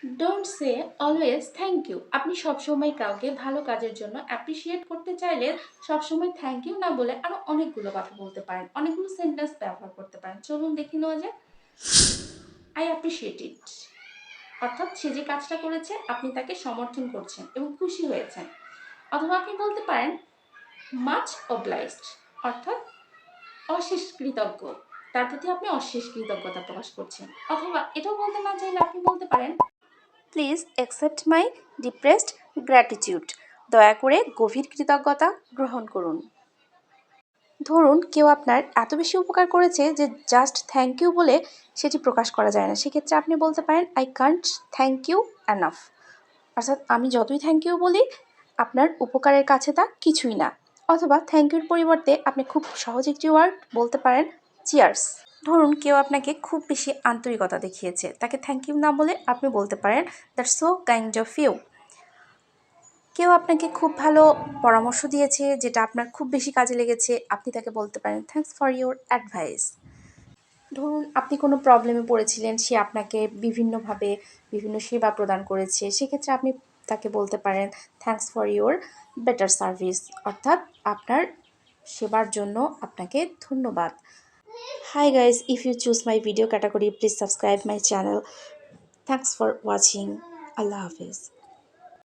Don't say always thank you. আপনি সবসময় কাউকে ভালো কাজের জন্য অ্যাপ্রিসিয়েট করতে চাইলে সবসময় থ্যাংক ইউ না বলে আরও অনেকগুলো কথা বলতে পারেন, অনেকগুলো সেন্টেন্স ব্যবহার করতে পারেন। চলুন দেখে নেওয়া যায়। আই অ্যাপ্রিসিয়েট ইট, অর্থাৎ সে যে কাজটা করেছে আপনি তাকে সমর্থন করছেন এবং খুশি হয়েছেন। অথবা আপনি বলতে পারেন মাচ অবলাইজড, অর্থাৎ অশেষ কৃতজ্ঞ, তার প্রতি আপনি অশেষ কৃতজ্ঞতা প্রকাশ করছেন। অথবা এটাও বলতে না চাইলে আপনি বলতে পারেন please accept my depressed gratitude, দয়া করে গভীর কৃতজ্ঞতা গ্রহণ করুন। ধরুন কেউ আপনার এত বেশি উপকার করেছে যে জাস্ট থ্যাংক ইউ বলে সেটি প্রকাশ করা যায় না, সেক্ষেত্রে আপনি বলতে পারেন I can't thank you enough, অর্থাৎ আমি যতই থ্যাংক ইউ বলি আপনার উপকারের কাছে তা কিছুই না। অথবা থ্যাংক ইউর পরিবর্তে আপনি খুব সহজ একটি ওয়ার্ড বলতে পারেন চিয়ার্স। ধরুন কেউ আপনাকে খুব বেশি আন্তরিকতা দেখিয়েছে, তাকে থ্যাংক ইউ না বলে আপনি বলতে পারেন that's so kind of you. কেউ আপনাকে খুব ভালো পরামর্শ দিয়েছে যেটা আপনার খুব বেশি কাজে লেগেছে, আপনি তাকে বলতে পারেন থ্যাঙ্কস ফর ইউর অ্যাডভাইস। ধরুন আপনি কোনো প্রবলেমে পড়েছিলেন, সে আপনাকে বিভিন্নভাবে বিভিন্ন সেবা প্রদান করেছে, সেক্ষেত্রে আপনি তাকে বলতে পারেন thanks for your better service, অর্থাৎ আপনার সেবার জন্য আপনাকে ধন্যবাদ। Hi guys, if you choose my video category, please subscribe my channel. Thanks for watching. Allah Hafiz.